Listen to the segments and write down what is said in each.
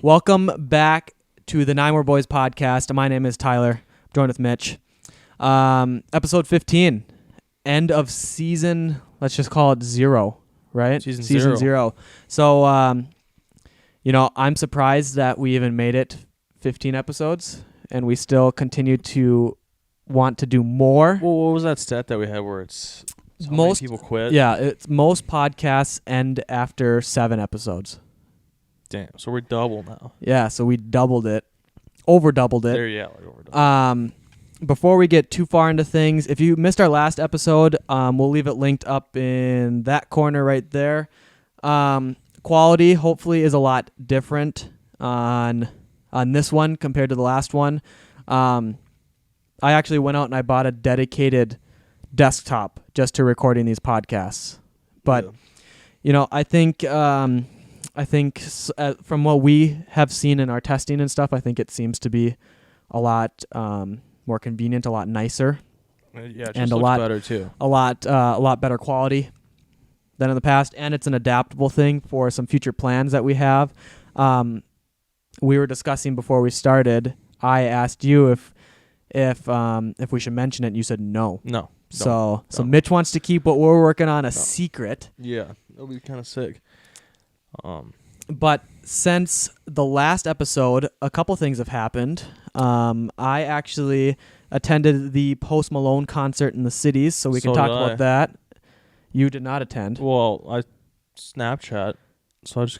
Welcome back to the Nymore Boys podcast. My name is Tyler. I'm joined with Mitch. Episode 15, end of season, let's just call it 0, right? Season zero. So, I'm surprised that we even made it 15 episodes, and we still continue to want to do more. Well, what was that stat that we had where it's so many people quit? Yeah, it's most podcasts end after 7 episodes. Damn, so we're double now. Yeah, so we doubled it. Over doubled it. Over doubled. Before we get too far into things, if you missed our last episode, we'll leave it linked up in that corner right there. Quality hopefully is a lot different on this one compared to the last one. I actually went out and I bought a dedicated desktop just to recording these podcasts. But I think from what we have seen in our testing and stuff, I think it seems to be a lot more convenient, a lot nicer, It just and looks better too. a lot better quality than in the past, and it's an adaptable thing for some future plans that we have. We were discussing before we started. I asked you if we should mention it, and you said no. No. So Mitch wants to keep what we're working on a secret. Yeah, that'll be kind of sick. But since the last episode, a couple things have happened. I actually attended the Post Malone concert in the cities, so we can talk about that. You did not attend. Well, I Snapchat, so I just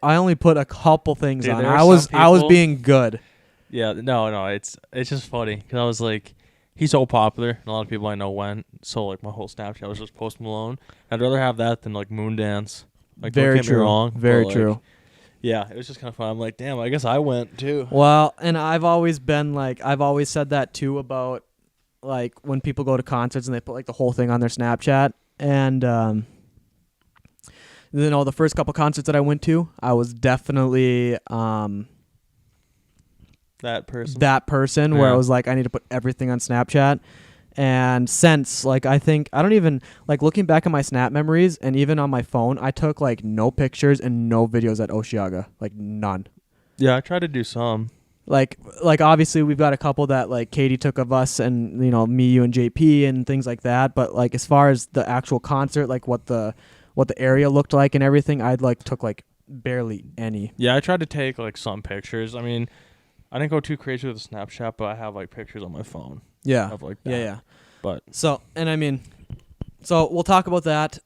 I only put a couple things on. There I were was some being good. Yeah, no, it's just funny because I was like, he's so popular, and a lot of people I know went. So like my whole Snapchat was just Post Malone. I'd rather have that than like Moondance. Like, Very don't get true. me wrong. Very but, true. Yeah, it was just kind of fun. I'm like, damn, I guess I went too. Well, and I've always said that too about like when people go to concerts and they put like the whole thing on their Snapchat. And the first couple concerts that I went to, I was definitely That person. where I Yeah. was like, I need to put everything on Snapchat. And since, like, I don't even, like, looking back at my Snap memories and even on my phone, I took, like, no pictures and no videos at Osheaga. Like, none. Yeah, I tried to do some. Like obviously we've got a couple that, like, Katie took of us and, me, you, and JP and things like that. But, like, as far as the actual concert, like, what the area looked like and everything, I, like, took, like, barely any. Yeah, I tried to take, like, some pictures. I mean, I didn't go too crazy with the Snapchat, but I have, like, pictures on my phone. Yeah. Of like that. Yeah. But So we'll talk about that.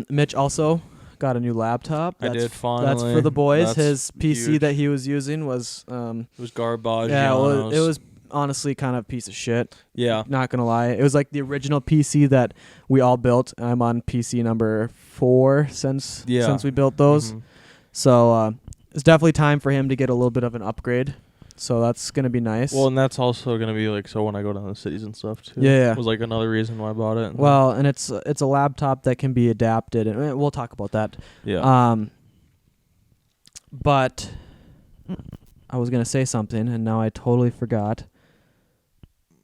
Mitch also got a new laptop. I did finally. That's for the boys. That's His PC huge. that he was using was It was garbage. yeah, it was honestly kind of a piece of shit. Yeah. Not gonna lie. It was like the original PC that we all built. I'm on PC number 4 since we built those. Mm-hmm. So it's definitely time for him to get a little bit of an upgrade. So that's going to be nice. Well, and that's also going to be like, so when I go down the cities and stuff too. Yeah. It was like another reason why I bought it. Well, and it's a laptop that can be adapted, and we'll talk about that. Yeah. But I was going to say something, and now I totally forgot.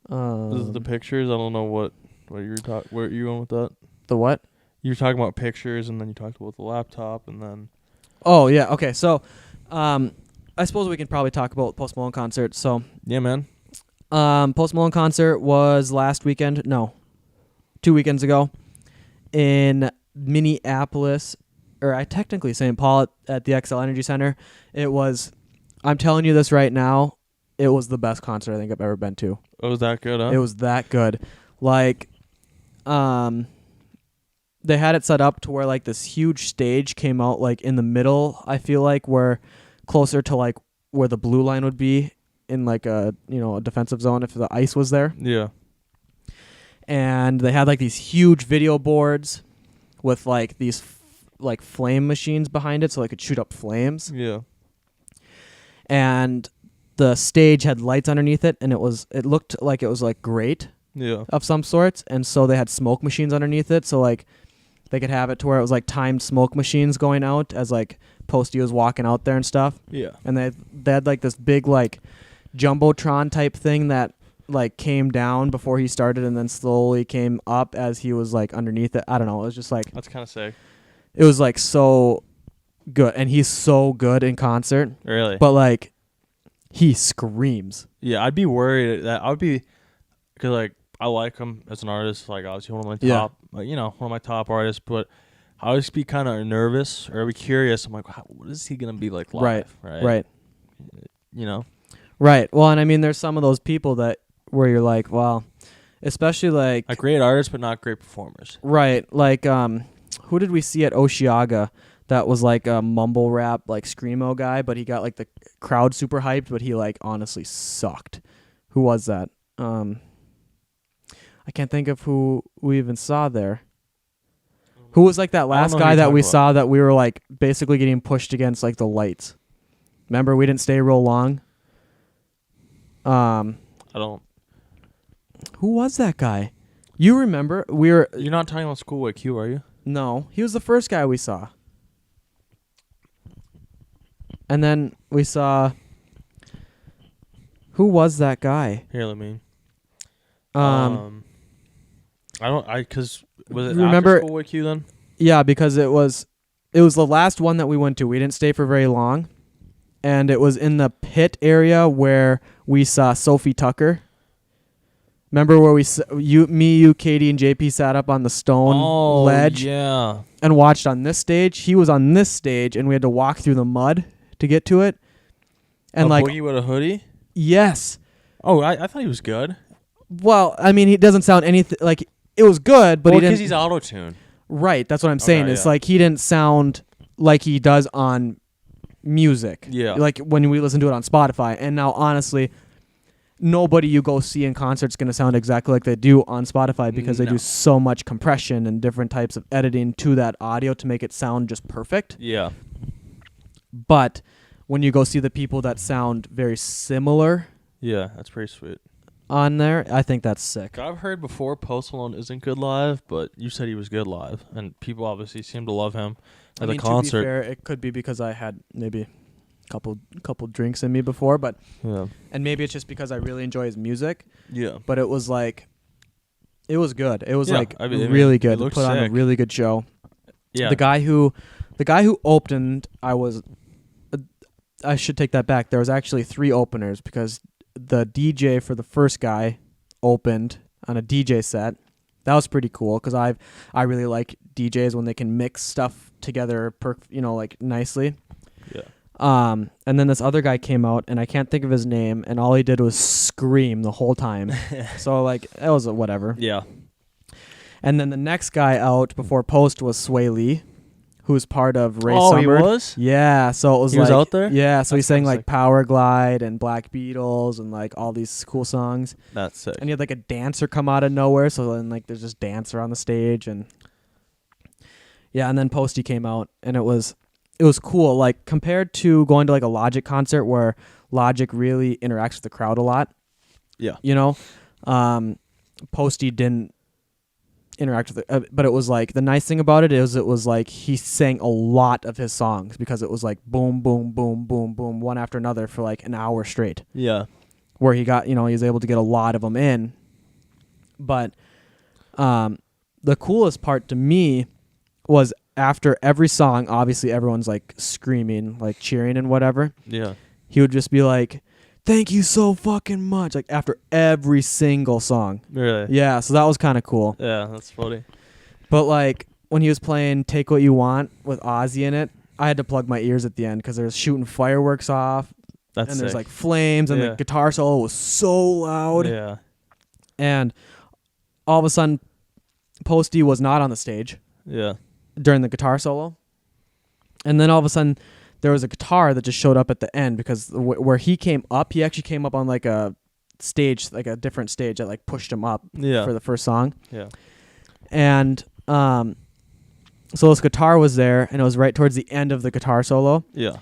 This is the pictures. I don't know what you were talking. Where you going with that? The what? You were talking about pictures, and then you talked about the laptop, and then. Oh yeah. Okay. So, I suppose we can probably talk about Post Malone concert. So Yeah, man. Post Malone concert was last weekend. No, 2 weekends ago in Minneapolis, or I technically St. Paul at the XL Energy Center. It was. I'm telling you this right now. It was the best concert I think I've ever been to. It was that good, huh? It was that good. Like, they had it set up to where like this huge stage came out like in the middle. I feel like where closer to like where the blue line would be in like a a defensive zone if the ice was there. Yeah. And they had like these huge video boards with like these like flame machines behind it so they could shoot up flames. Yeah. And the stage had lights underneath it, and it looked like it was like grate of some sorts, and so they had smoke machines underneath it, so like they could have it to where it was like timed smoke machines going out as like Posty was walking out there and stuff. Yeah. And they had like this big like jumbotron type thing that like came down before he started and then slowly came up as he was like underneath it. I don't know. It was just like, That's kind of sick. it was like so good, and he's so good in concert. Really? But like, he screams. Yeah, I'd be worried that I would be, because like I like him as an artist, like obviously one of my Yeah. top, like, one of my top artists. But I always be kind of nervous or be curious. I'm like, what is he gonna be like live? Right. You know. Right. Well, and I mean, there's some of those people that where you're like, well, especially like great artists, but not great performers. right, like who did we see at Osheaga that was like a mumble rap like screamo guy, but he got like the crowd super hyped, but he like honestly sucked. Who was that? I can't think of who we even saw there. Who was like that last guy that we saw that we were like basically getting pushed against like the lights? Remember, we didn't stay real long. I don't. Who was that guy? You remember? You're not talking about Schoolway Q, are you? No, he was the first guy we saw. And then we saw. Who was that guy? Here, let me. Because was it remember, after Schoolway Q then? Yeah, because it was the last one that we went to. We didn't stay for very long, and it was in the pit area where we saw Sophie Tucker. Remember where you, Katie, and JP sat up on the stone ledge? Yeah. And watched on this stage. He was on this stage, and we had to walk through the mud to get to it. And like Boogie with a hoodie? Yes. Oh, I thought he was good. Well, I mean, he doesn't sound anything like it was good, but he didn't. Because he's auto-tuned. Right. That's what I'm saying. Okay, it's like he didn't sound like he does on music. Yeah. Like when we listen to it on Spotify. And now, honestly, nobody you go see in concert is going to sound exactly like they do on Spotify because they do so much compression and different types of editing to that audio to make it sound just perfect. Yeah. But when you go see the people that sound very similar, yeah, that's pretty sweet. On there, I think that's sick. I've heard before Post Malone isn't good live, but you said he was good live, and people obviously seem to love him at the concert. To be fair, it could be because I had maybe couple drinks in me before, but and maybe it's just because I really enjoy his music. Yeah. But it was good. It was really good. It Put on a really good show. Yeah. The guy who opened, I should take that back. There was actually 3 openers because the DJ for the first guy opened on a DJ set. That was pretty cool because I really like DJs when they can mix stuff together, nicely. Yeah. And then this other guy came out, and I can't think of his name, and all he did was scream the whole time. So it was whatever. Yeah. And then the next guy out before Post was Sway Lee, who's part of Ray Summer. Oh, he was? Yeah, so it was he was out there? Yeah, so That's he sang sick. Power Glide and Black Beatles and all these cool songs. That's sick. And he had a dancer come out of nowhere, so then there's just dancer on the stage and yeah, and then Posty came out and it was cool. Compared to going to a Logic concert where Logic really interacts with the crowd a lot. Yeah. Posty didn't interact with it, but it was the nice thing about it was he sang a lot of his songs because it was boom boom boom boom boom one after another for an hour straight. Yeah. Where he got he was able to get a lot of them in. But the coolest part to me was after every song, obviously everyone's screaming, cheering and whatever. Yeah. He would just be like, "Thank you so fucking much," after every single song. Really? Yeah, so that was kind of cool. Yeah, that's funny. But when he was playing "Take What You Want" with Ozzy in it, I had to plug my ears at the end because they were shooting fireworks off. That's and sick. there's flames, and the guitar solo was so loud. Yeah. And all of a sudden, Posty was not on the stage. Yeah. During the guitar solo. And then all of a sudden, there was a guitar that just showed up at the end because where he came up, he actually came up on a stage, a different stage that pushed him up for the first song. Yeah. And so this guitar was there, and it was right towards the end of the guitar solo. Yeah.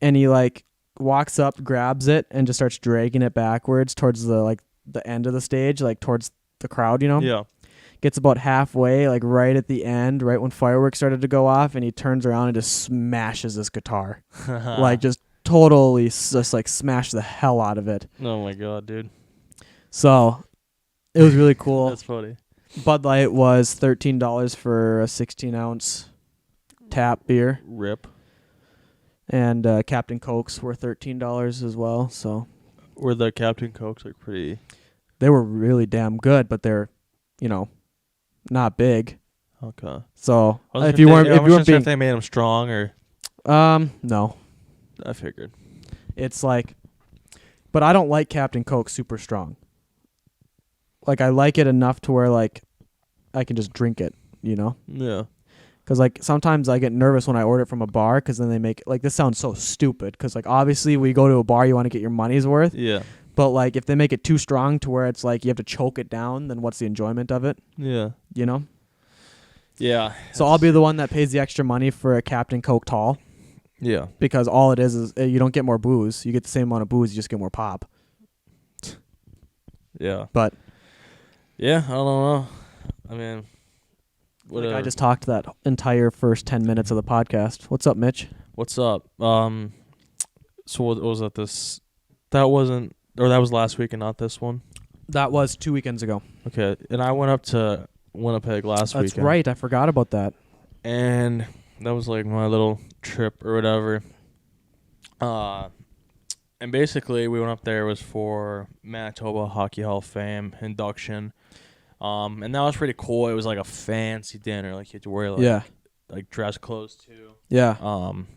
And he walks up, grabs it, and just starts dragging it backwards towards the end of the stage, towards the crowd, Yeah. Gets about halfway, right at the end, right when fireworks started to go off, and he turns around and just smashes this guitar. Just totally just smash the hell out of it. Oh my god, dude. So it was really cool. That's funny. Bud Light was $13 for a 16-ounce tap beer. Rip. and Captain Cokes were $13 as well. So Were the Captain Cokes like pretty? they were really damn good, but they're, not big. Okay. So I if you weren't sure being, if they made them strong or. no, I figured. it's like, but I don't like Captain Coke super strong. Like I like it enough to where like I can just drink it, Yeah. Because like sometimes I get nervous when I order it from a bar because then they make like this sounds so stupid because like obviously we go to a bar you want to get your money's worth. Yeah. But like if they make it too strong to where it's like you have to choke it down, then what's the enjoyment of it? Yeah. Yeah. So I'll be the one that pays the extra money for a Captain Coke tall Yeah. because all it is you don't get more booze. You get the same amount of booze, you just get more pop. Yeah. But yeah, I don't know. I mean, like I just talked that entire first 10 minutes of the podcast. What's up, Mitch? What's up? So what was that? That was last week and not this one. That was 2 weekends ago. Okay, and I went up to Winnipeg last weekend. That's right. I forgot about that. And that was like my little trip or whatever. And basically we went up there, it was for Manitoba Hockey Hall of Fame induction. And that was pretty cool. It was like a fancy dinner, like you had to wear like dress clothes too. Yeah. And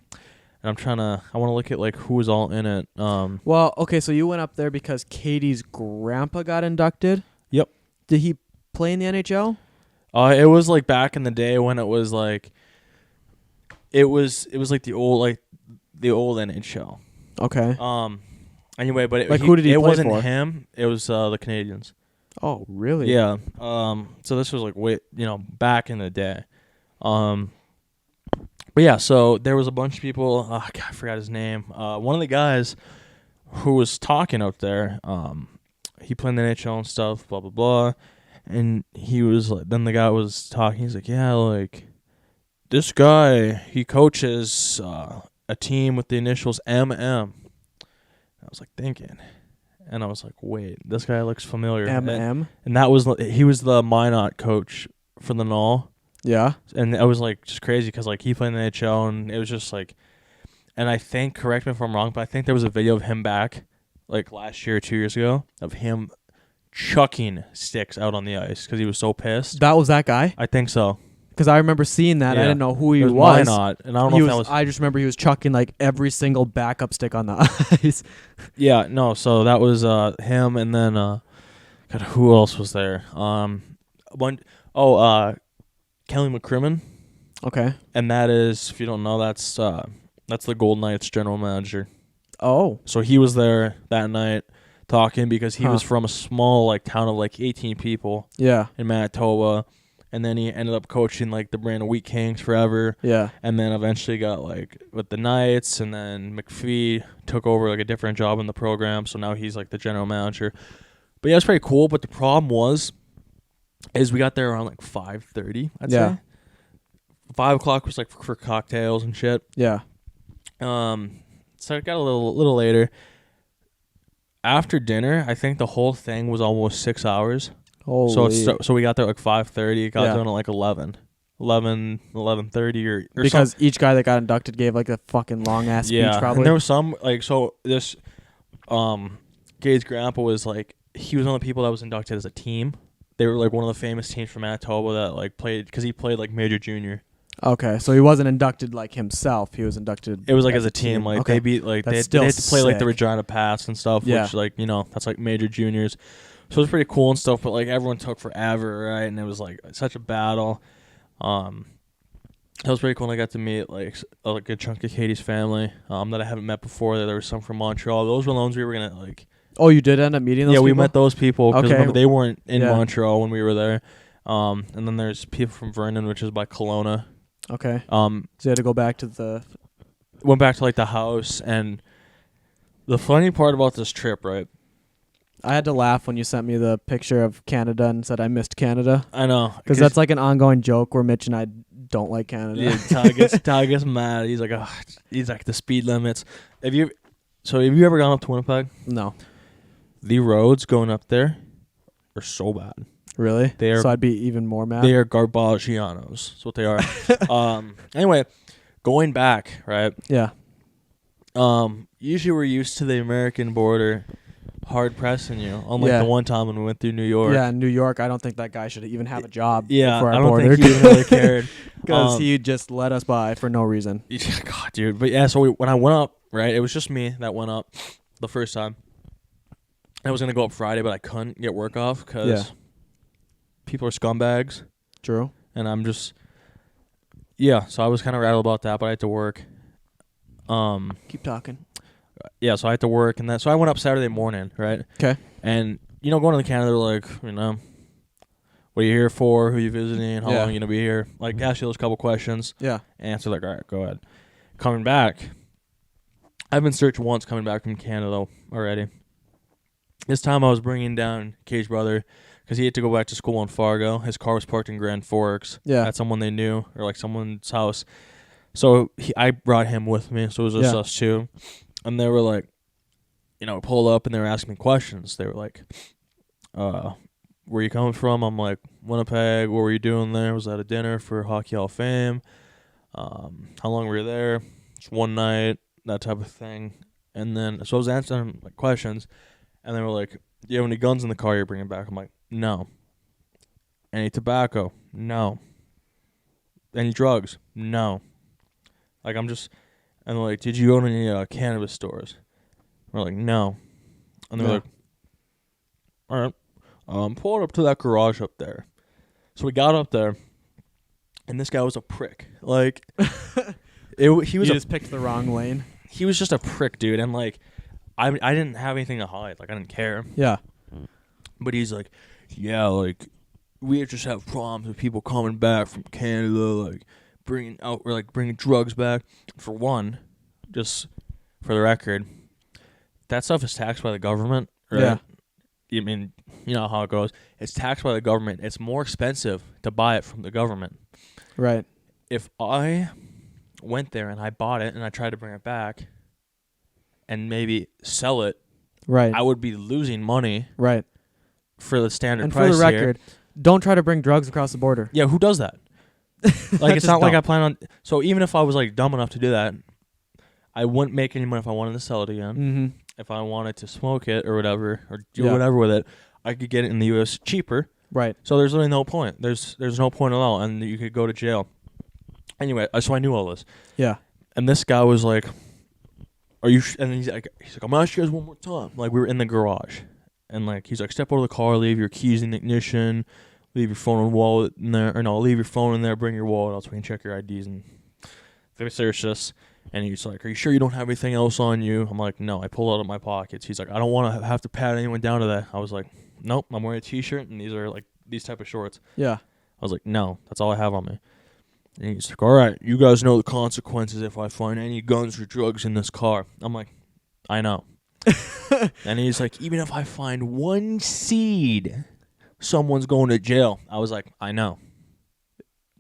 I want to look at like who was all in it. Well, okay, so you went up there because Katie's grandpa got inducted? Yep. Did he play in the NHL? It was like back in the day when it was like it was like the old NHL. Okay. Anyway, but who did he it play wasn't for? him. It was the Canadians. Oh, really? Yeah. So this was like back in the day. But yeah, so there was a bunch of people. God, I forgot his name. One of the guys who was talking out there, he played in the NHL and stuff, blah, blah, blah. And he was like, then the guy was talking. He's like, yeah, like this guy, he coaches a team with the initials MM. I was like thinking. And I was like, wait, this guy looks familiar. MM? And he was the Minot coach for the Null. Yeah. And it was like just crazy because like he played in the NHL and it was just like, and I think, correct me if I'm wrong, but I think there was a video of him back like last year or 2 years ago of him chucking sticks out on the ice because he was so pissed. That was that guy? I think so. Because I remember seeing that. Yeah. I didn't know who he was. Minot, and I don't know if that was. I just remember he was chucking like every single backup stick on the ice. Yeah, no. So that was him, and then God, who else was there? Kelly McCrimmon. Okay. And that is, if you don't know, that's the Golden Knights general manager. Oh. So he was there that night talking because he was from a small like town of like 18 people. Yeah. In Manitoba. And then he ended up coaching like the Brandon Wheat Kings forever. Yeah. And then eventually got like with the Knights, and then McPhee took over like a different job in the program. So now he's like the general manager. But yeah, it's pretty cool. But the problem is we got there around like 5:30, I'd say. 5 o'clock was like for cocktails and shit. Yeah. So it got a little later. After dinner, I think the whole thing was almost 6 hours. Holy. So we got there like 5:30. It got done at like 11:30 or because something. each guy that got inducted gave like a fucking long ass speech probably. And there was some like this Gabe's grandpa was like, he was one of the people that was inducted as a team. They were like one of the famous teams from Manitoba that like played, because he played like major junior. Okay, so he wasn't inducted like himself. He was inducted. It was like as a team. Like they beat like they had to play like the Regina Pats and stuff, which like that's like major juniors. So it was pretty cool and stuff, but like everyone took forever, right? And it was like such a battle. That was pretty cool. And I got to meet like a good chunk of Katie's family that I haven't met before. There was some from Montreal. Those were the ones we were gonna like. Oh, you did end up meeting those people? Yeah, we met those people because remember they weren't in Montreal when we were there. And then there's people from Vernon, which is by Kelowna. Okay. So you had to go back to went back to like the house, and the funny part about this trip, right? I had to laugh when you sent me the picture of Canada and said I missed Canada. I know. Because that's like an ongoing joke where Mitch and I don't like Canada. Yeah, Tyler gets mad. He's like, the speed limits. Have you ever gone up to Winnipeg? No. The roads going up there are so bad. Really? So I'd be even more mad? They are Garbagianos. That's what they are. Anyway, going back, right? Yeah. Usually we're used to the American border hard pressing you. Unlike Yeah. the one time when we went through New York. Yeah, in New York, I don't think that guy should even have a job Yeah, for our I don't border. think he even really cared. Because he just let us by for no reason. God, dude. But yeah, so when I went up, right, it was just me that went up the first time. I was going to go up Friday, but I couldn't get work off because people are scumbags. True. And I'm just, yeah, so I was kind of rattled about that, but I had to work. Keep talking. Yeah, so I had to work, and so I went up Saturday morning, right? Okay. And, going to Canada, like, what are you here for? Who are you visiting? How long are you going to be here? Like, ask you those couple questions. Yeah. Answer, like, all right, go ahead. Coming back, I've been searched once coming back from Canada already. This time I was bringing down Kay's brother because he had to go back to school in Fargo. His car was parked in Grand Forks at someone they knew or, like, someone's house. So I brought him with me, so it was just us two. And they were like, pulled up and they were asking me questions. They were like, where you coming from? I'm like, Winnipeg. What were you doing there? Was that a dinner for Hockey Hall of Fame? How long were you there? Just one night, that type of thing. And then, so I was answering like questions, and they were like, do you have any guns in the car you're bringing back? I'm like, no. Any tobacco? No. Any drugs? No. Like, I'm just, and they're like, did you go to any cannabis stores? We're like, no. And they're like, all right, pull it up to that garage up there. So we got up there, and this guy was a prick. Like, he was. You just picked the wrong lane. He was just a prick, dude. And like, I didn't have anything to hide. Like, I didn't care. Yeah. But he's like, yeah, like, we just have problems with people coming back from Canada, like, bringing drugs back. For one, just for the record, that stuff is taxed by the government, right? Yeah. I mean, you know how it goes. It's taxed by the government. It's more expensive to buy it from the government. Right. If I went there and I bought it and I tried to bring it back and maybe sell it, right, I would be losing money. Right. For the standard and price. And for the record, don't try to bring drugs across the border. Yeah, who does that? Like, it's not like I plan on. So even if I was like dumb enough to do that, I wouldn't make any money if I wanted to sell it again. Mm-hmm. If I wanted to smoke it or whatever, or do whatever with it, I could get it in the U.S. cheaper. Right. So there's really no point. There's no point at all, and you could go to jail. Anyway, so I knew all this. Yeah. And this guy was like, "Are you?" And he's like, "I'm gonna ask you guys one more time." Like, we were in the garage, and like he's like, "Step out of the car, leave your keys in the ignition, leave your phone and wallet in there, or no, leave your phone in there, bring your wallet out so we can check your IDs." And they searched us. And he's like, "Are you sure you don't have anything else on you?" I'm like, "No." I pull out of my pockets. He's like, "I don't want to have to pat anyone down to that." I was like, "Nope, I'm wearing a T-shirt and these are like these type of shorts." Yeah. I was like, "No, that's all I have on me." And he's like, "All right, you guys know the consequences if I find any guns or drugs in this car." I'm like, "I know." And he's like, "Even if I find one seed, someone's going to jail." I was like, "I know."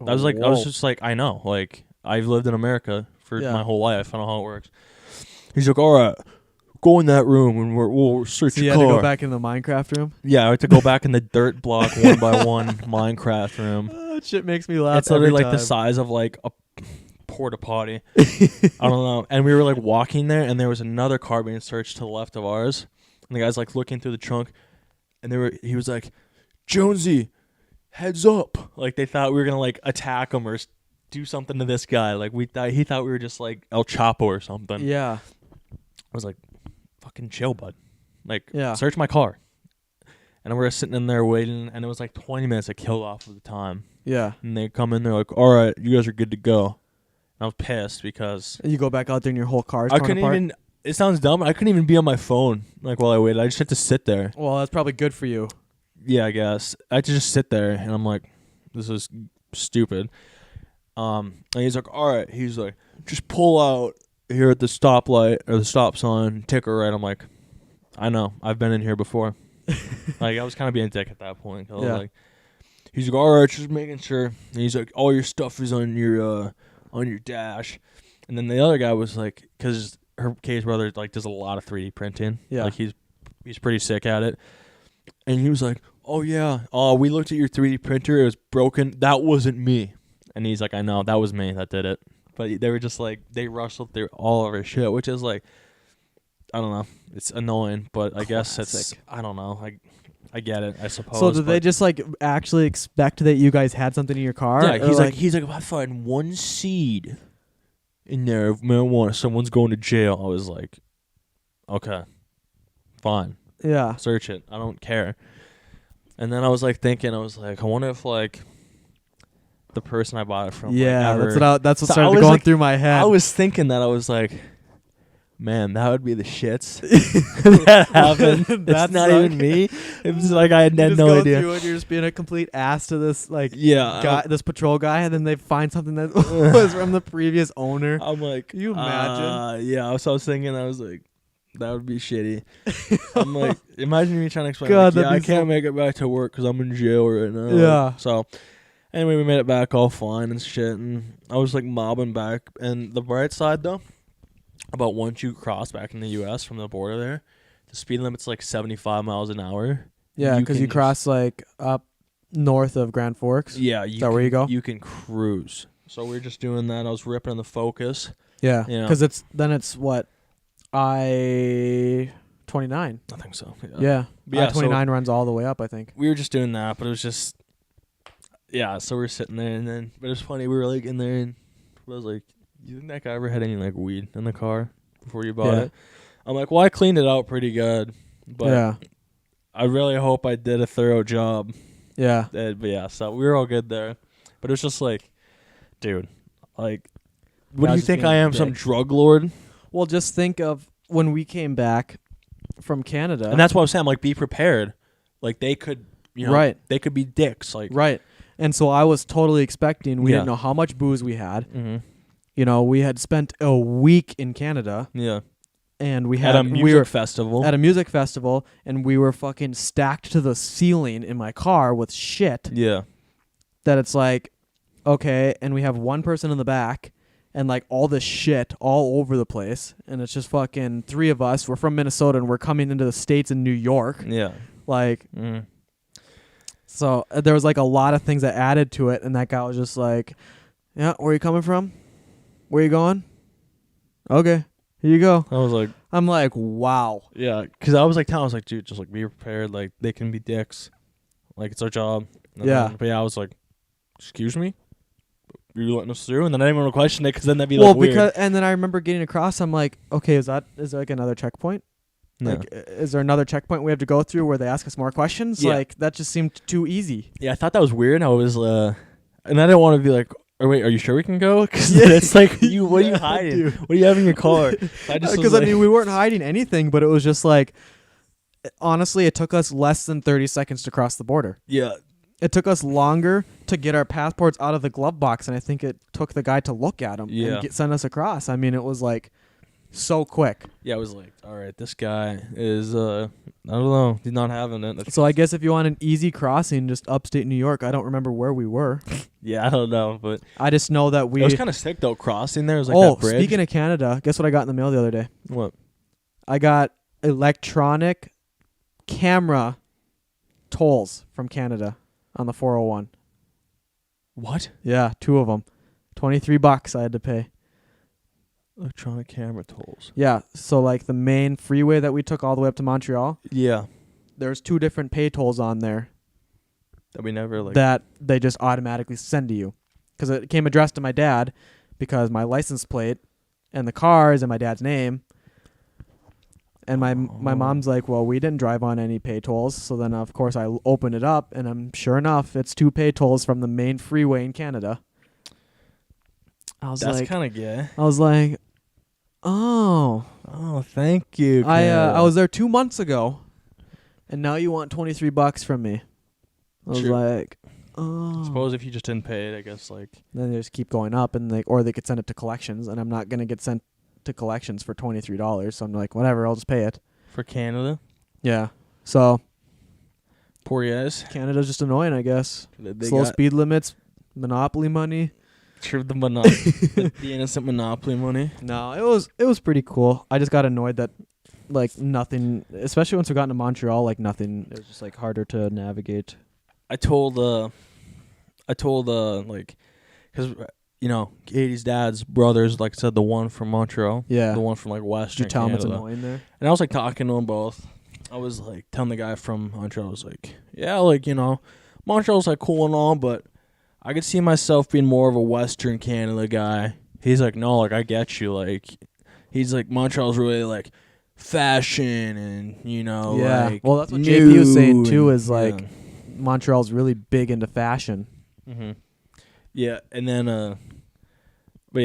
I was like, I was just like, "I know." Like, I've lived in America for my whole life. I know how it works. He's like, "All right, go in that room and we'll search your car." You had to go back in the Minecraft room? Yeah, I had to go back in the dirt block 1x1 Minecraft room. Oh, that shit makes me laugh. It's literally like the size of like a porta potty. I don't know. And we were like walking there, and there was another car being searched to the left of ours. And the guy's like looking through the trunk, and he was like, "Jonesy, heads up!" Like they thought we were gonna like attack him or do something to this guy. Like he thought we were just like El Chapo or something. Yeah. I was like, "Fucking chill, bud. Like, search my car." And we were sitting in there waiting, and it was like 20 minutes to kill off of the time. Yeah. And they come in, they're like, "All right, you guys are good to go." And I was pissed because you go back out there and your whole car's I torn couldn't apart. even. It sounds dumb. I couldn't even be on my phone like while I waited. I just had to sit there. Well, that's probably good for you. Yeah, I guess. I had to just sit there, and I'm like, "This is stupid." And he's like, "All right." He's like, "Just pull out here at the stoplight or the stop sign, take a right." I'm like, "I know. I've been in here before." Like, I was kind of being a dick at that point. Yeah. Like, he's like, "All right, just making sure." And he's like, "All your stuff is on your dash." And then the other guy was like, because Kay's brother like does a lot of 3D printing. Yeah. Like he's pretty sick at it. And he was like, "Oh yeah, we looked at your 3D printer. It was broken. That wasn't me." And he's like, "I know, that was me that did it." But they were just like, they rustled through all of our shit, which is like, I don't know. It's annoying, but I guess it's, Classic. I don't know. I get it, I suppose. So did they just like actually expect that you guys had something in your car? Yeah, Or, he's like, if I find one seed in there of marijuana, someone's going to jail. I was like, okay, fine. yeah. Search it. I don't care. And then I was like thinking, I was like, I wonder if like the person I bought it from. Yeah, like, that's what So I started was going like- through my head. I was thinking that. I was like, man, that would be the shits. That happened. That's It's not even me. It was like I had You just no go idea. through and you're just being a complete ass to this like Yeah, guy, this patrol guy, and then they find something that was from the previous owner. I'm like, Can you imagine? Yeah, so I was thinking, I was like, that would be shitty. I'm like, imagine me trying to explain. God, Like, yeah, that'd I be can't make it back to work because I'm in jail right now. Yeah. So, anyway, we made it back all fine and shit, and I was like mobbing back. And the bright side though, about once you cross back in the U.S. from the border there, the speed limit's like 75 miles an hour. Yeah, You because can you cross like up north of Grand Forks. Yeah, Is that where you go? You can cruise. So we were just doing that. I was ripping on the Focus. Yeah, You know. because it's what I-29. I think so. Yeah, But yeah, I-29 runs all the way up, I think. we were just doing that, but it was just, yeah. So we were sitting there, and then, but it was funny. We were like in there, and I was like, "You think that guy ever had any like weed in the car before you bought Yeah. it?" I'm like, "Well, I cleaned it out pretty good, but yeah, I really hope I did a thorough job." yeah. But yeah, so we were all good there, but it was just like, dude, like, what do Guys you just think being I a am, some dick. drug lord? Well, just think of when we came back from Canada. And that's what I'm saying. I'm like, be prepared. Like they could, you know, Right. they could be dicks. Like, right. And so I was totally expecting. We Yeah. didn't know how much booze we had. mm-hmm. You know, we had spent a week in Canada, Yeah, and we at had a music we were festival. at a music festival, and we were fucking stacked to the ceiling in my car with shit. Yeah, That it's like, okay, and we have one person in the back, and like all this shit all over the place, and it's just fucking three of us. We're from Minnesota, and we're coming into the States in New York. yeah. Like, Mm. so there was like a lot of things that added to it, and that guy was just like, "Yeah, where you coming from? Where you going? Okay, here you go." I was like, I'm like, wow. yeah, because I was like, dude, just like be prepared. Like they can be dicks. Like it's our job. And Yeah. But yeah, I was like, excuse me, are you letting us through? And then I didn't want to question it because then that'd be Well, like weird. because and then I remember getting across. I'm like, okay, is there like another checkpoint? No. Like, is there another checkpoint we have to go through where they ask us more questions? Yeah. Like, that just seemed too easy. Yeah, I thought that was weird. I was, and I didn't want to be like, oh wait, are you sure we can go? Because Yeah. it's like, what are you Yeah, hiding? dude. What do you have in your car? I just was Because, like, I mean, we weren't hiding anything, but it was just like, honestly, it took us less than 30 seconds to cross the border. yeah, It took us longer to get our passports out of the glove box, and I think it took the guy to look at them Yeah. and send us across. I mean, it was like so quick. yeah. I was like, all right, this guy is, I don't know, he's not having it. So I guess if you want an easy crossing, just upstate New York. I don't remember where we were. Yeah, I don't know, but I just know that it we. was kind of sick though. Crossing there, it was like Oh, that bridge. speaking of Canada, guess what I got in the mail the other day? What? I got electronic camera tolls from Canada on the 401. What? Yeah, 2 of them. $23 I had to pay. Electronic camera tolls. Yeah, so like the main freeway that we took all the way up to Montreal, Yeah, there's 2 different pay tolls on there that we never like. that they just automatically send to you. Because it came addressed to my dad because my license plate and the car is in my dad's name. And my Oh. mom's like, well, we didn't drive on any pay tolls. So then, of course, I open it up, and I'm sure enough, it's 2 pay tolls from the main freeway in Canada. I was That's like, kind of gay. oh, Oh, thank you. I was there 2 months ago, and now you want $23 from me. I was True. like, oh. Suppose if you just didn't pay it, I guess like. Then they just keep going up, and or they could send it to collections, and I'm not gonna get sent to collections for $23. So I'm like, whatever, I'll just pay it. For Canada? Yeah. So Poor guys. Canada's just annoying, I guess. They Slow got speed limits, monopoly money. sure the the innocent monopoly money. No, it was pretty cool. I just got annoyed that like nothing, especially once we got into Montreal, like nothing. It was just like harder to navigate. I told like, because you know, Katie's dad's brothers, like I said, the one from Montreal, Yeah. the one from like Did Western you tell him it's Canada. annoying there? And I was like talking to them both. I was like telling the guy from Montreal, I was like, yeah, like, you know, Montreal's like cool and all, but I could see myself being more of a Western Canada guy. He's like, no, like I get you. Like, he's like, Montreal's really like fashion and, you know, Yeah. like, Well, that's what JP was saying new too. and- Is like yeah. Montreal's really big into fashion. Mm-hmm. Yeah, and then, but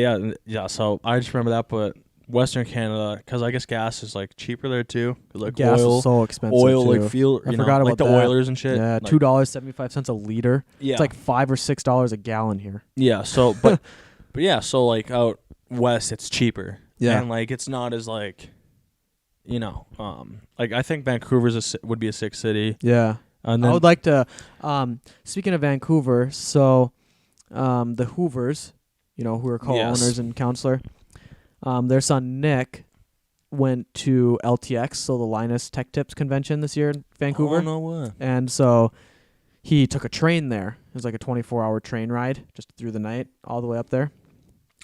yeah. So I just remember that, but Western Canada, because I guess gas is like cheaper there too. Like Gas oil, is so expensive. oil, too. like fuel. I You forgot know, about like the that. Oilers and shit. Yeah, like, $2.75 a liter. yeah, It's like $5 or $6 a gallon here. yeah. So, but yeah. So like out west, it's cheaper. Yeah. and like it's not as like, you know, like I think Vancouver's would be a sick city. Yeah. And I then would like to. Speaking of Vancouver, so the Hoovers, you know, who are co-owners Yes. and counselor, their son Nick went to LTX, so the Linus Tech Tips convention this year in Vancouver. Oh, no way. And so he took a train there. It was like a 24-hour train ride just through the night all the way up there.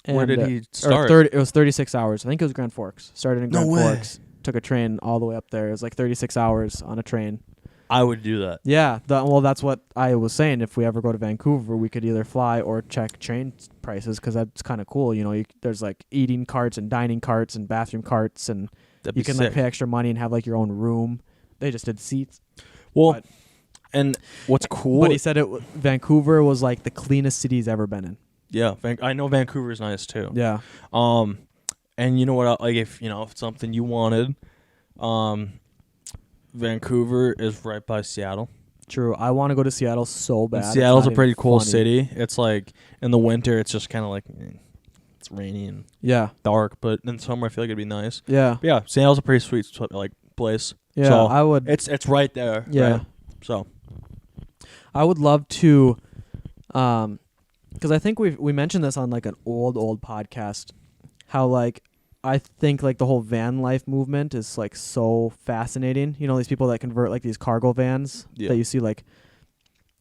Where And, did he or start? it was 36 hours. I think it was Grand Forks. Started in No Grand way. Forks. Took a train all the way up there. It was like 36 hours on a train. I would do that. Yeah. Well, that's what I was saying. If we ever go to Vancouver, we could either fly or check train prices because that's kind of cool. You know, there's like eating carts and dining carts and bathroom carts, and That'd you be can sick. like pay extra money and have like your own room. They just did seats. Well, but- and what's cool? But he said Vancouver was like the cleanest city he's ever been in. Yeah, I know Vancouver's nice too. Yeah. And you know what? Like if you know if it's something you wanted, Vancouver is right by Seattle. True. I want to go to Seattle so bad. And Seattle's It's a not pretty even cool funny. city. It's like in the winter, it's just kind of like it's rainy and Yeah. dark, but in summer I feel like it'd be nice. Yeah. But yeah, Seattle's a pretty sweet like place. Yeah. So, I would. It's right there. Yeah. Right? So I would love to, because I think we mentioned this on like an old podcast, how like I think like the whole van life movement is like so fascinating. You know, these people that convert like these cargo vans Yeah. that you see like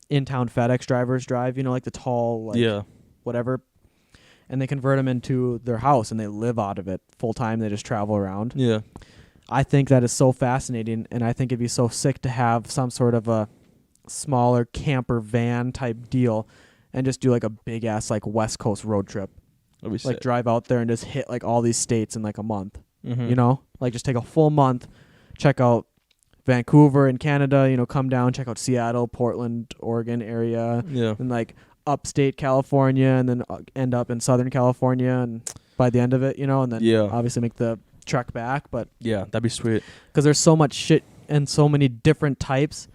in-town FedEx drivers drive. You know, like the tall like yeah, whatever, and they convert them into their house and they live out of it full time. They just travel around. yeah, I think that is so fascinating, and I think it'd be so sick to have some sort of a smaller camper van type deal and just do like a big ass like West Coast road trip. that'd be Like sick. drive out there and just hit like all these states in like a month. Mhm. You know? Like just take a full month, check out Vancouver in Canada, you know, come down, check out Seattle, Portland, Oregon area, Yeah, and like upstate California, and then end up in Southern California and by the end of it, you know, and then Yeah. obviously make the trek back, but yeah, that'd be sweet. because there's so much shit and so many different types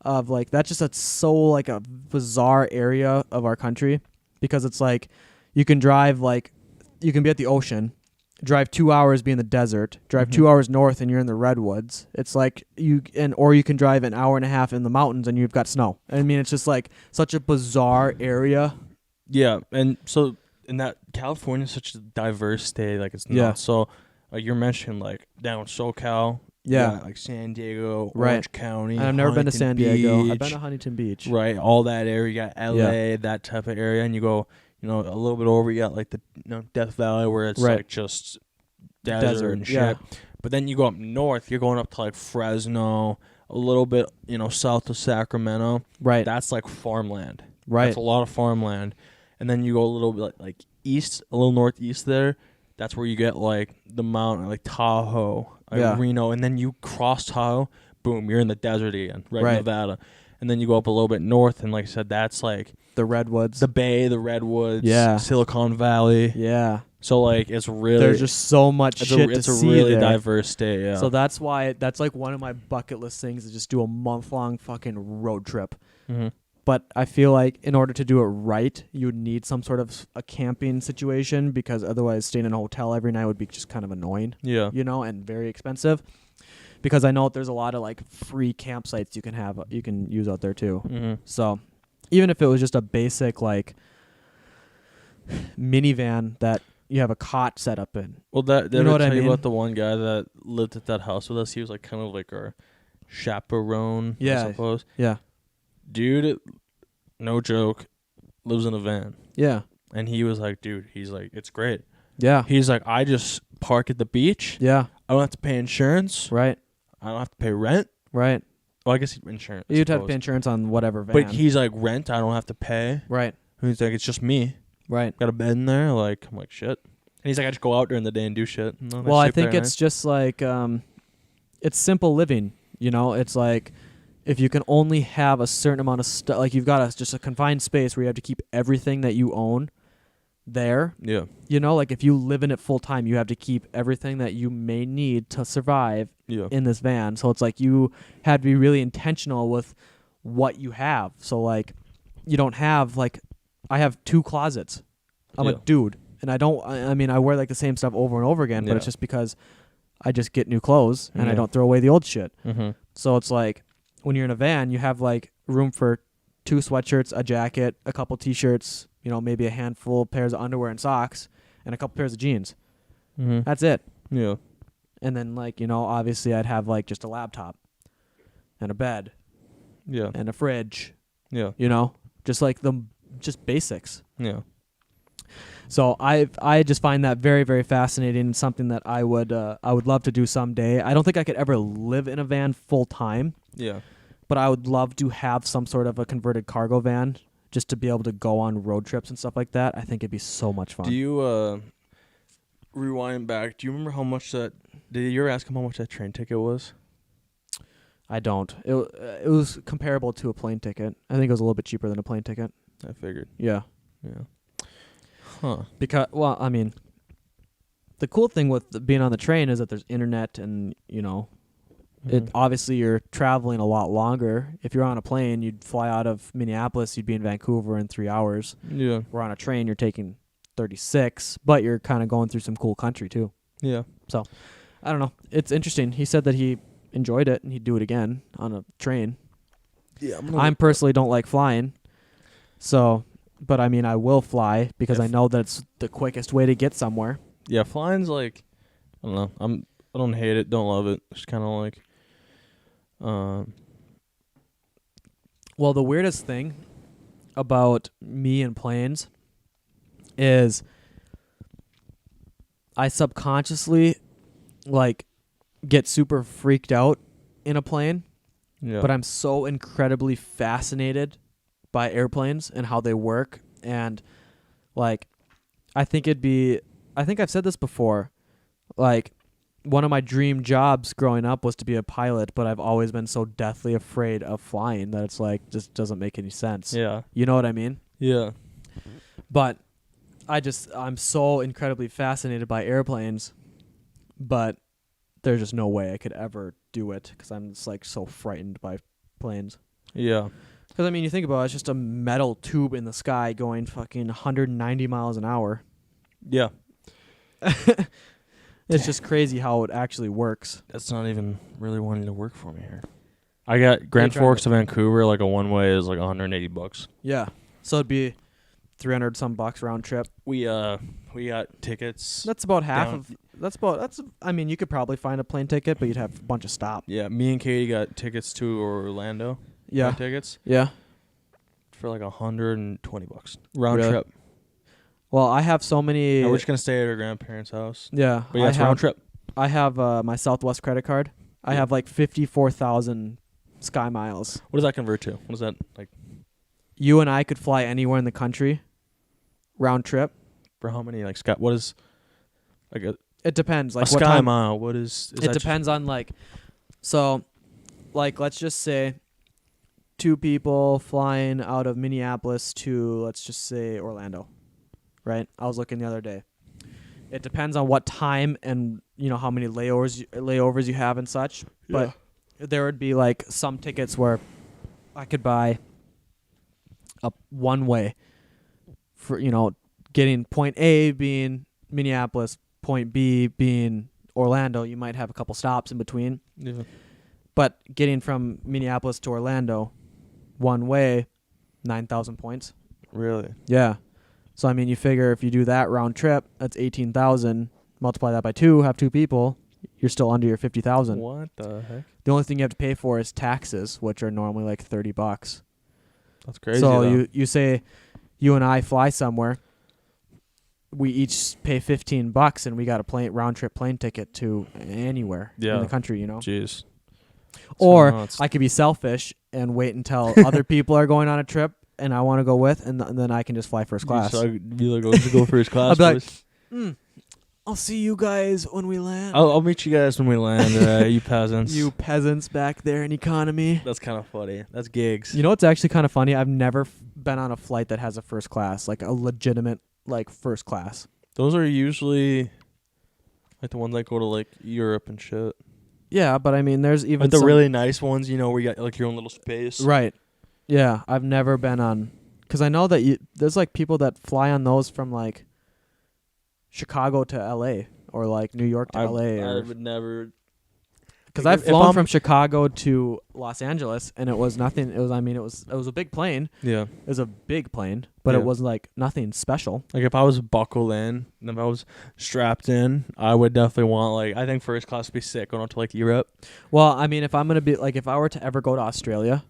of like that's just so like a bizarre area of our country, because it's like you can drive like you can be at the ocean, drive 2 hours, be in the desert, drive Mhm. 2 hours north and you're in the redwoods. It's like or you can drive an hour and a half in the mountains and you've got snow. I mean, it's just like such a bizarre area. Yeah, and so in that California is such a diverse state, like it's Yeah. not so like you're mentioning like down SoCal, Yeah. like San Diego, Right. Orange County. And I've never been to Huntington San Diego. I've Beach, been to Huntington Beach. right, all that area. You got LA, that type of area, and you go, you know, a little bit over. You got like the Death Valley where it's Right. like just desert and shit. yeah. But then you go up north, you're going up to like Fresno, a little bit, you know, south of Sacramento. Right. That's like farmland. Right. That's a lot of farmland. And then you go a little bit like east, a little northeast there. That's where you get like the mountain, like Tahoe, like Yeah. Reno. And then you cross Tahoe, boom, you're in the desert again, right, Right. in Nevada. And then you go up a little bit north, and like I said, that's like The redwoods. the Bay, the Redwoods, Yeah. Silicon Valley. yeah. So like it's really There's just so much it's shit it's to a see really there. diverse state. Yeah. So that's why that's like one of my bucket list things is just do a month-long fucking road trip. mm-hmm. But I feel like in order to do it right, you would need some sort of a camping situation, because otherwise staying in a hotel every night would be just kind of annoying, Yeah. you know, and very expensive. Because I know there's a lot of like free campsites you can use out there too. Mm-hmm. So even if it was just a basic like minivan that you have a cot set up in. Well, that did You know I what I tell you mean? about the one guy that lived at that house with us? He was like kind of like our chaperone, Yeah. I suppose. Yeah. Dude, no joke, lives in a van. Yeah. And he was like, dude, he's like, it's great. Yeah. He's like, I just park at the beach. Yeah. I don't have to pay insurance. Right. I don't have to pay rent. Right. Well, I guess insurance. You'd have to pay insurance on whatever van. But he's like, rent, I don't have to pay. Right. And he's like, it's just me. Right. Got a bed in there. Like, I'm like, shit. And he's like, I just go out during the day and do shit. Well, I think it's just like, it's simple living. You know, it's like if you can only have a certain amount of stuff, like you've got just a confined space where you have to keep everything that you own there. Yeah. You know, like if you live in it full time, you have to keep everything that you may need to survive in this van. So it's like you had to be really intentional with what you have. So like you don't have like, I have 2 closets. I'm a dude. And I mean, I wear like the same stuff over and over again, but it's just because I just get new clothes and I don't throw away the old shit. Mm-hmm. So it's like when you're in a van, you have like room for 2 sweatshirts, a jacket, a couple t-shirts, you know, maybe a handful of pairs of underwear and socks, and a couple pairs of jeans. Mm-hmm. That's it. Yeah. And then like, you know, obviously I'd have like just a laptop and a bed. Yeah. And a fridge. Yeah. You know, just like just basics. Yeah. So I just find that very, very fascinating. Something that I would love to do someday. I don't think I could ever live in a van full time. Yeah. But I would love to have some sort of a converted cargo van just to be able to go on road trips and stuff like that. I think it'd be so much fun. Do you rewind back? Do you remember how much that? Did you ever ask him how much that train ticket was? I don't. It was comparable to a plane ticket. I think it was a little bit cheaper than a plane ticket. I figured. Yeah. Yeah. Huh. Because, well, I mean, the cool thing with being on the train is that there's internet and, you know, it obviously you're traveling a lot longer. If you're on a plane, you'd fly out of Minneapolis, you'd be in Vancouver in 3 hours. Yeah. Where on a train, you're taking 36, but you're kind of going through some cool country too. Yeah. So, I don't know. It's interesting. He said that he enjoyed it and he'd do it again on a train. Yeah. I personally don't like flying. So, but I mean, I will fly because I know that it's the quickest way to get somewhere. Yeah, flying's like, I don't know. I don't hate it, don't love it. It's kind of like, well, the weirdest thing about me and planes is I subconsciously like get super freaked out in a plane. Yeah. But I'm so incredibly fascinated by airplanes and how they work. And like, I think I've said this before, like one of my dream jobs growing up was to be a pilot, but I've always been so deathly afraid of flying that it's like, just doesn't make any sense. Yeah. You know what I mean? Yeah. But I'm so incredibly fascinated by airplanes, but there's just no way I could ever do it because I'm just like so frightened by planes. Yeah. Because, I mean, you think about it, it's just a metal tube in the sky going fucking 190 miles an hour. Yeah. It's just crazy how it actually works. That's not even really wanting to work for me here. I got Grand Forks to Vancouver, like a one-way is like $180. Yeah. So it'd be $300 some bucks round trip. We got tickets. That's about half of... I mean, you could probably find a plane ticket, but you'd have a bunch of stops. Yeah, me and Katie got tickets to Orlando. Yeah. Tickets. Yeah. For like $120 round trip. Well, I have so many... we're just going to stay at our grandparents' house. Yeah. But yeah, it's round trip. I have my Southwest credit card. I have like 54,000 Sky Miles. What does that convert to? What is that like? You and I could fly anywhere in the country round trip. For how many? Like, Scott, what is... like it depends. Like a Sky Mile, what is it depends on like... So, like, let's just say 2 people flying out of Minneapolis to, let's just say, Orlando. Right? I was looking the other day. It depends on what time and, you know, how many layovers you have and such. Yeah. But there would be, like, some tickets where I could buy a one-way for, you know, getting point A being Minneapolis, point B being Orlando. You might have a couple stops in between. Yeah. But getting from Minneapolis to Orlando, one way, 9,000 points. Really? Yeah. So, I mean, you figure if you do that round trip, that's 18,000. Multiply that by 2, have 2 people, you're still under your 50,000. What the heck? The only thing you have to pay for is taxes, which are normally like $30. That's crazy. So you say you and I fly somewhere, we each pay $15 and we got a round trip plane ticket to anywhere in the country, you know. Jeez. Or I could be selfish and wait until other people are going on a trip and I want to go with, and then I can just fly first class. So I'd be like, let's go first class. I'd be like, I'll see you guys when we land. I'll meet you guys when we land, you peasants. You peasants back there in economy. That's kind of funny. That's gigs. You know what's actually kind of funny? I've never been on a flight that has a first class, like a legitimate like first class. Those are usually like the ones that go to like Europe and shit. Yeah, but I mean, there's even like the really nice ones, you know, where you got like your own little space. Right. Yeah, I've never been on, because I know that there's like people that fly on those from like Chicago to LA or like New York to LA. I would never. Because I've flown from Chicago to Los Angeles and it was nothing. It was a big plane. Yeah. It was a big plane, but it was like nothing special. Like if I was buckled in and if I was strapped in, I would definitely want like, I think first class would be sick going out to like Europe. Well, I mean, if I'm going to be like, if I were to ever go to Australia,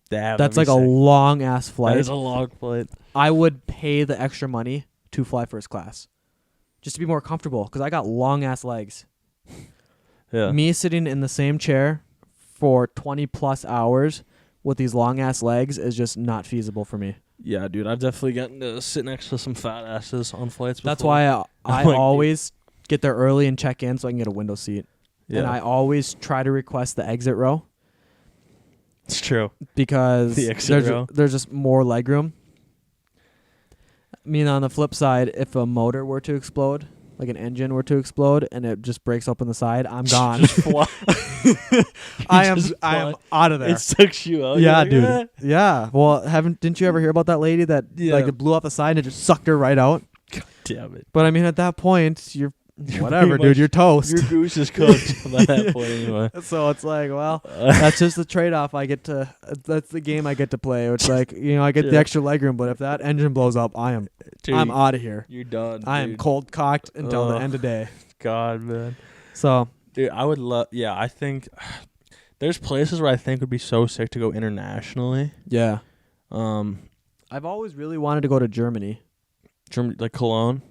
that's like a long ass flight. That is a long flight. I would pay the extra money to fly first class just to be more comfortable because I got long ass legs. Yeah. Me sitting in the same chair for 20 plus hours with these long ass legs is just not feasible for me. Yeah, dude, I've definitely gotten to sit next to some fat asses on flights before. That's why I like, always get there early and check in so I can get a window seat. Yeah. And I always try to request the exit row. It's true. Because there's just more leg room. I mean, on the flip side, if a motor were to explode, like an engine were to explode and it just breaks open the side, I'm gone. I am out of there. It sucks you out. Yeah, like, dude. Yeah. Well, didn't you ever hear about that lady that like it blew off the side and it just sucked her right out? God damn it. But I mean, at that point, you're whatever, dude. You're toast. Your goose is cooked by that point anyway. So it's like, well, that's just the trade-off I get to. That's the game I get to play. It's like, you know, I get the extra legroom, but if that engine blows up, I'm out of here. You're done. I am cold cocked until the end of day. God, man. So, dude, I would love. Yeah, I think there's places where I think would be so sick to go internationally. Yeah. I've always really wanted to go to Germany. Germany, like Cologne.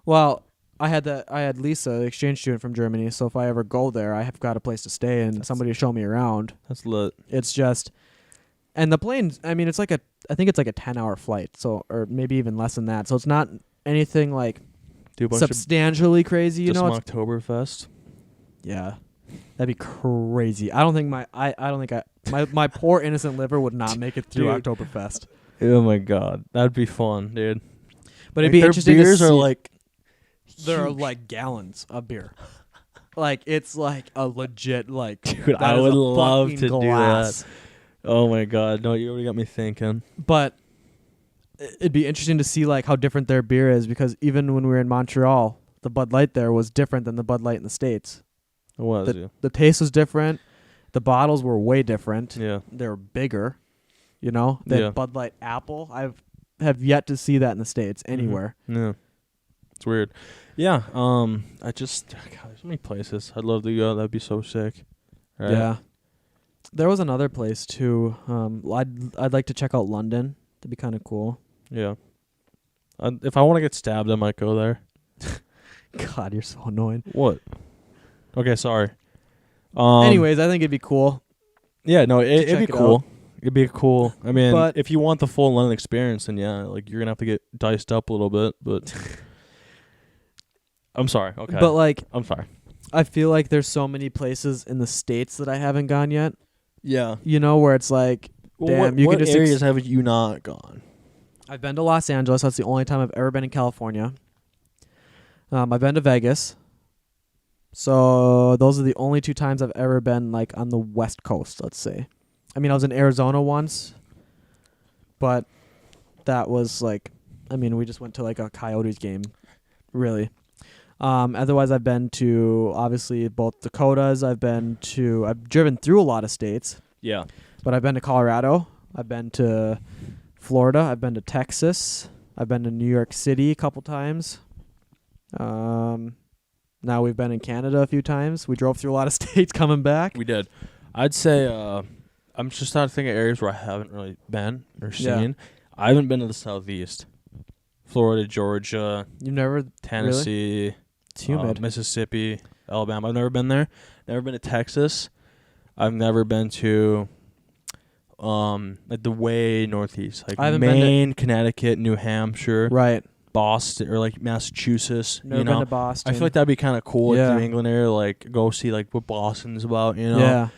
Well, I had Lisa, the exchange student from Germany, so if I ever go there, I have got a place to stay and somebody to show me around. That's lit. It's just, and the plane, I mean, I think it's like a 10-hour flight, so, or maybe even less than that. So it's not anything like substantially crazy, you know. Some Oktoberfest. Yeah, that'd be crazy. I don't think my poor innocent liver would not make it through Oktoberfest. Oh my god, that'd be fun, dude. But it'd be interesting. Their beers are like. There are like gallons of beer. Like it's like a legit like. Dude, I would love to do that. Oh my god, no, you already got me thinking. But it'd be interesting to see like how different their beer is, because even when we were in Montreal, the Bud Light there was different than the Bud Light in the States. It was. The taste was different. The bottles were way different. Yeah, they were bigger. You know, the Bud Light Apple. Have yet to see that in the States anywhere. Mm-hmm. Yeah. It's weird. Yeah. God, there's so many places I'd love to go. That'd be so sick. Right? Yeah. There was another place too. I'd like to check out London. That'd be kind of cool. Yeah. If I want to get stabbed, I might go there. God, you're so annoying. What? Okay, sorry. Anyways, I think it'd be cool. Yeah, no, it'd be cool. It'd be cool. I mean, but if you want the full London experience, then yeah, like you're gonna have to get diced up a little bit. But I'm sorry. Okay. But like, I'm sorry. I feel like there's so many places in the States that I haven't gone yet. Yeah. You know, where it's like, damn, what areas have you not gone? I've been to Los Angeles. That's the only time I've ever been in California. I've been to Vegas. So those are the only 2 times I've ever been like on the West Coast, let's say. I mean, I was in Arizona once, but that was like, I mean, we just went to like a Coyotes game, really. Otherwise, I've been to, obviously, both Dakotas. I've driven through a lot of states. Yeah. But I've been to Colorado. I've been to Florida. I've been to Texas. I've been to New York City a couple times. Now we've been in Canada a few times. We drove through a lot of states coming back. We did. I'd say, I'm just trying to think of areas where I haven't really been or seen. Yeah. I haven't been to the Southeast Florida, Georgia, You've never Tennessee, really? It's humid. Mississippi, Alabama. I've never been there. Never been to Texas. I've never been to like the way northeast, like I haven't Maine, Connecticut, New Hampshire, Right. Boston, or like Massachusetts. Never you been know, to Boston. I feel like that'd be kind of cool. Yeah. Like New England area, like go see like what Boston's about. You know. Yeah.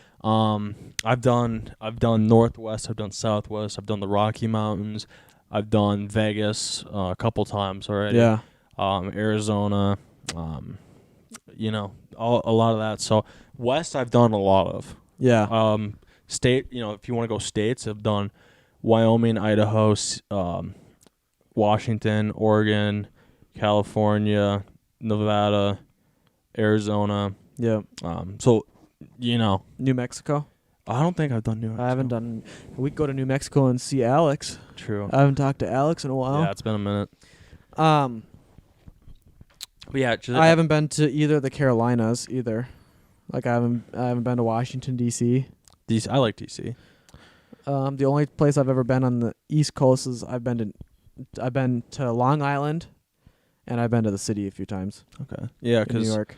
I've done Northwest. I've done Southwest. I've done the Rocky Mountains. I've done Vegas a couple times already. Yeah. Arizona. You know, a lot of that. So West, I've done a lot of. Yeah. State, you know, if you want to go states, I've done Wyoming, Idaho, Washington, Oregon, California, Nevada, Arizona. Yeah. So, you know, New Mexico. I don't think I've done New Mexico. I haven't done. We go to New Mexico and see Alex. True. I haven't talked to Alex in a while. Yeah, it's been a minute. But yeah, I haven't been to either of the Carolinas either. Like I haven't been to Washington D.C. DC. I like DC. The only place I've ever been on the East Coast is I've been to Long Island, and I've been to the city a few times. Okay. Yeah, in New because York.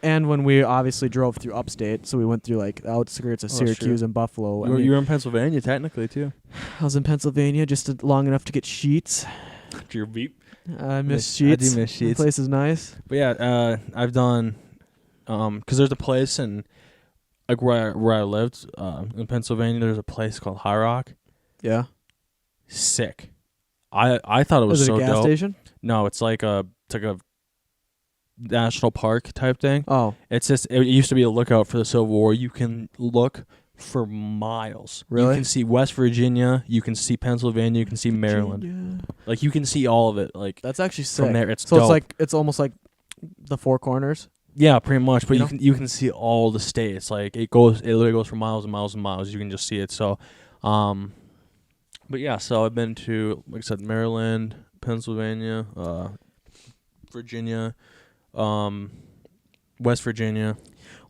And when we obviously drove through upstate, so we went through like the outskirts of Syracuse and Buffalo. you were in Pennsylvania technically too. I was in Pennsylvania just long enough to get Sheets. Your beep. I miss Sheets. I do miss Sheets. The place is nice. But yeah, I've done, because there's a place in, like where I lived, in Pennsylvania. There's a place called High Rock. Yeah. Sick. I thought it was Is it so a gas dope. station? No, it's like a national park type thing. Oh. It used to be a lookout for the Civil War. You can look for miles. Really? You can see West Virginia. You can see Pennsylvania. You can see Maryland. Virginia. Like you can see all of it. Like That's actually sick. from there, it's so dope. it's almost like the Four Corners. Yeah, pretty much. But You you can see all the states. Like it literally goes for miles and miles and miles. You can just see it. So, but yeah. So I've been to, like I said, Maryland, Pennsylvania, Virginia, West Virginia.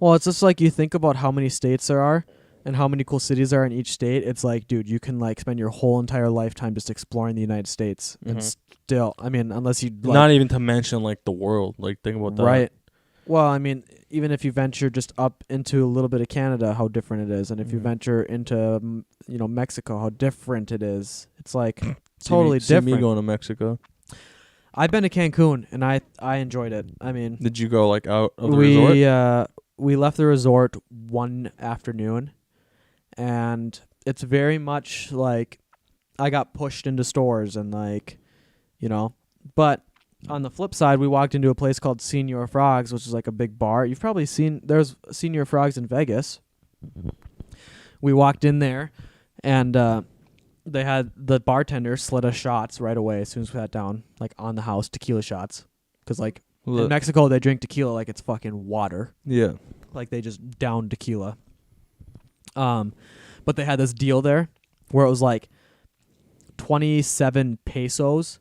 Well, it's just like you think about how many states there are and how many cool cities there are in each state. It's like, dude, you can like spend your whole entire lifetime just exploring the United States and still, I mean, unless you like, not even to mention like the world. Like think about that. Right. Well, I mean, even if you venture just up into a little bit of Canada, how different it is, and if you venture into Mexico, how different it is. It's like totally different. See me going to Mexico. I've been to Cancun and I enjoyed it. I mean, Did you go like out of the resort? We left the resort one afternoon, and it's very much like I got pushed into stores and like, but on the flip side, we walked into a place called Senior Frogs, which is like a big bar. You've probably seen, there's Senior Frogs in Vegas. We walked in there, and they had the bartender slid us shots right away as soon as we sat down, like on the house, tequila shots. Because like in Mexico, they drink tequila like it's fucking water. Yeah. Like they just down tequila. But they had this deal there where it was like 27 pesos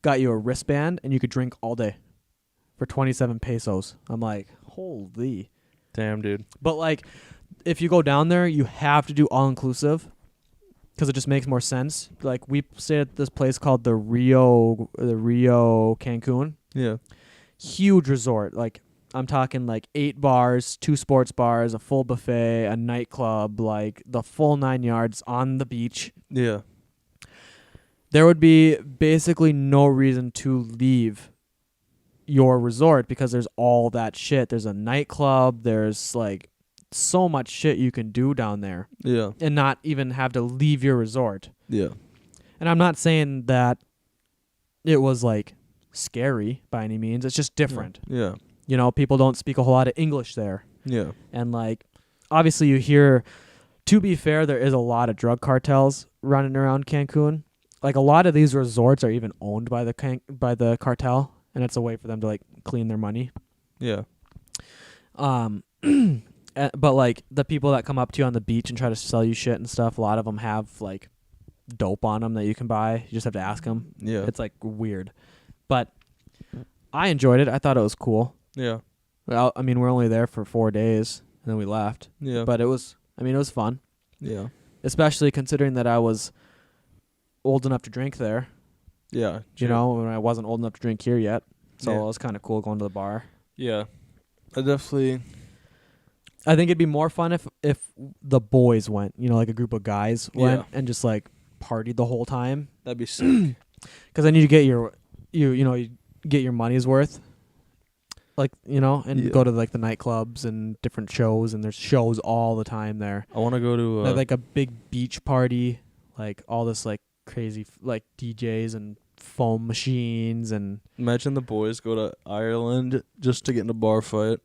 got you a wristband and you could drink all day for 27 pesos. I'm like, holy. Damn, dude. But like, if you go down there, you have to do all inclusive because it just makes more sense. Like we stayed at this place called the Rio Cancun. Yeah. Huge resort. Like I'm talking like 8 bars, 2 sports bars, a full buffet, a nightclub, like the full 9 yards on the beach. Yeah. There would be basically no reason to leave your resort because there's all that shit. There's a nightclub. There's like so much shit you can do down there. Yeah. And not even have to leave your resort. Yeah. And I'm not saying that it was like scary by any means. It's just different. Yeah. People don't speak a whole lot of English there. Yeah. And like, obviously you hear, to be fair, there is a lot of drug cartels running around Cancun. Like a lot of these resorts are even owned by the cartel, and it's a way for them to like clean their money. Yeah. But like the people that come up to you on the beach and try to sell you shit and stuff, a lot of them have like dope on them that you can buy. You just have to ask them. Yeah. It's like weird, but I enjoyed it. I thought it was cool. Yeah. Well, I mean, we're only there for 4 days and then we left. Yeah. But it was fun. Yeah. Especially considering that I was old enough to drink there. Yeah. You know, when I wasn't old enough to drink here yet. So Yeah. it was kind of cool going to the bar. Yeah. I definitely. I think it'd be more fun if the boys went, you know, like a group of guys went and just like partied the whole time. That'd be sick. Because then you get you get your money's worth. Like, you know, and go to like the nightclubs and different shows, and there's shows all the time there. I want to go to like a big beach party, like all this like crazy like DJs and foam machines and imagine the boys go to Ireland just to get in a bar fight.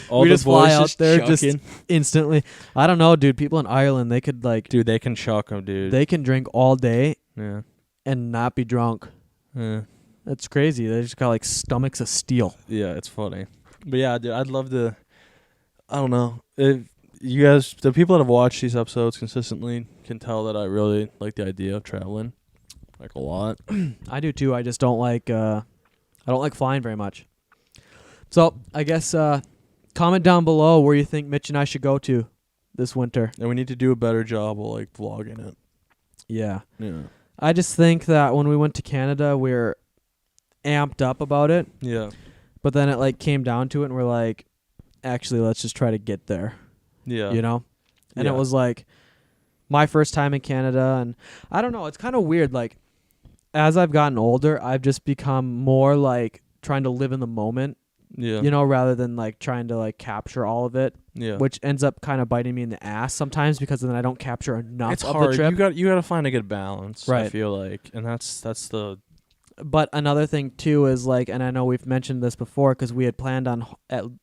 All we the just fly boys out there chucking. just instantly. I don't know, dude. People in Ireland, they could like, Dude, they can chuck them, dude. they can drink all day Yeah. and not be drunk. Yeah. That's crazy. They just got like stomachs of steel. Yeah, it's funny. But yeah, dude, I'd love to. I don't know. If you guys, the people that have watched these episodes consistently, can tell that I really like the idea of traveling, like a lot. I do too. I just don't like. I don't like flying very much. So I guess comment down below where you think Mitch and I should go to this winter. And we need to do a better job of like vlogging it. Yeah. Yeah. I just think that when we went to Canada, we were amped up about it. Yeah. But then it like came down to it, and we're like, actually, let's just try to get there. Yeah. You know? And Yeah. it was like my first time in Canada, and I don't know, it's kind of weird. Like, as I've gotten older, I've just become more like trying to live in the moment, Yeah. you know, rather than like trying to like capture all of it, Yeah. which ends up kind of biting me in the ass sometimes because then I don't capture enough It's of hard. the trip. You got to find a good balance. I Right. feel like, and that's the. But another thing too is like, and I know we've mentioned this before because we had planned on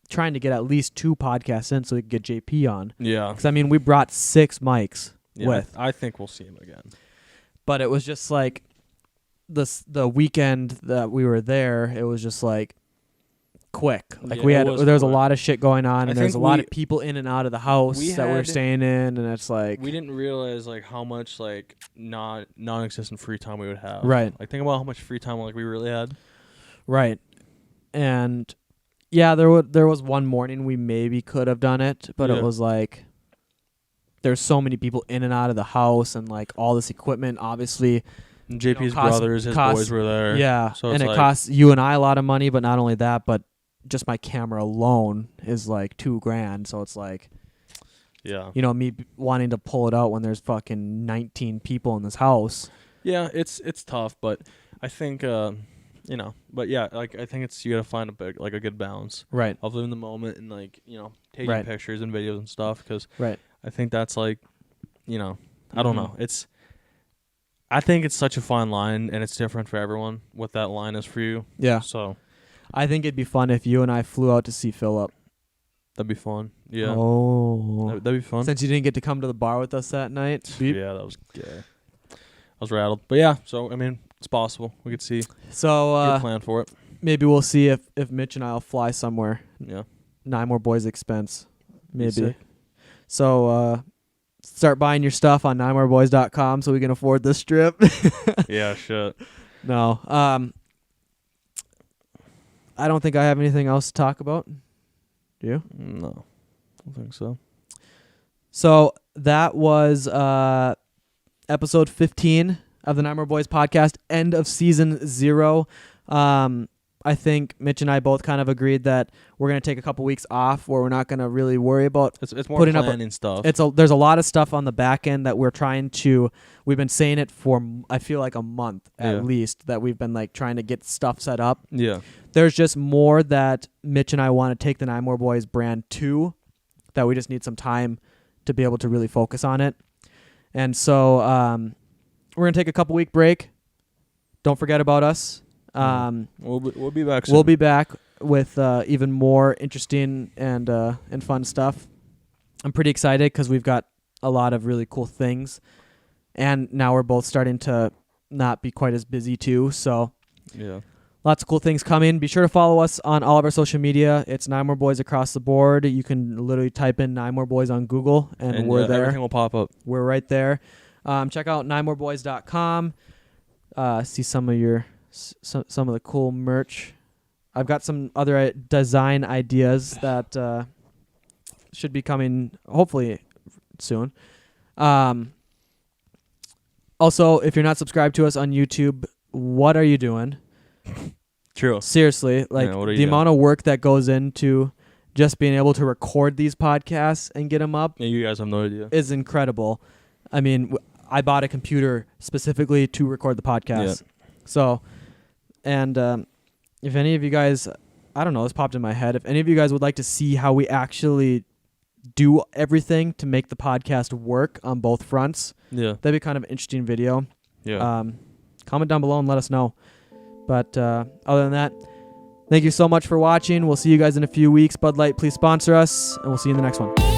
trying to get at least 2 podcasts in so we could get JP on. Yeah. Because I mean, we brought 6 mics Yeah, with, I think we'll see him again. but it was just like the weekend that we were there. It was just like quick. Like Yeah, there was a quick. lot of shit going on, I and there's a think lot we- of people in and out of the house we that we were had- staying in, and it's like We didn't realize like how much like non-existent free time we would have. Right. Like think about how much free time like we really had. right. And yeah, there was one morning we maybe could have done it, but Yeah. it was like there's so many people in and out of the house, and like all this equipment, obviously. And JP's cost- brothers, his cost- boys were there. Yeah, So and it's it like- costs you and I a lot of money, but not only that, but just my camera alone is like $2,000. So it's like, Yeah. you know, me wanting to pull it out when there's fucking 19 people in this house. Yeah, it's tough, but I think you know, but yeah, like I think it's you got to find a good balance Right. of living the moment and like, you know, taking Right. pictures and videos and stuff cuz Right. I think that's like, you know, I don't Mhm. know. I think it's such a fine line and it's different for everyone what that line is for you. Yeah. So, I think it'd be fun if you and I flew out to see Philip. that'd be fun. Yeah. Oh. That'd be fun. Since you didn't get to come to the bar with us that night. Beep. Yeah, that was gay. I was rattled. But yeah, so I mean, it's possible. We could see So get a plan for it. maybe we'll see if Mitch and I'll fly somewhere. Yeah. Nymore Boys expense. Maybe. sick. So start buying your stuff on nymoreboys.com so we can afford this trip. Yeah, shit. No. I don't think I have anything else to talk about. Do you? No. I don't think so. So that was episode 15 of the Nymore Boys podcast, end of season 0. I think Mitch and I both kind of agreed that we're going to take a couple weeks off where we're not going to really worry about It's more putting up planning stuff. there's a lot of stuff on the back end that we're trying to, we've been saying it for I feel like a month Yeah. at least, that we've been like trying to get stuff set up. Yeah. There's just more that Mitch and I want to take the Nymore Boys brand to, that we just need some time to be able to really focus on it. And so we're going to take a couple week break. Don't forget about us. We'll be back soon. We'll be back with even more interesting and fun stuff. I'm pretty excited because we've got a lot of really cool things. And now we're both starting to not be quite as busy too. So Yeah. lots of cool things coming. Be sure to follow us on all of our social media. It's Nymore Boys across the board. You can literally type in Nymore Boys on Google, and we're there. Everything will pop up. We're right there. Check out nymoreboys.com. See some of your some of the cool merch. I've got some other design ideas that should be coming hopefully soon. Also, if you're not subscribed to us on YouTube, what are you doing? True. Seriously, like what are you the doing? amount of work that goes into just being able to record these podcasts and get them up Yeah, you guys have no idea. is incredible. I mean, I bought a computer specifically to record the podcast. Yeah. So, and if any of you guys, I don't know, this popped in my head. If any of you guys would like to see how we actually do everything to make the podcast work on both fronts, Yeah. that'd be kind of an interesting video. Yeah. Comment down below and let us know. But other than that, thank you so much for watching. We'll see you guys in a few weeks. Bud Light, please sponsor us, and we'll see you in the next one.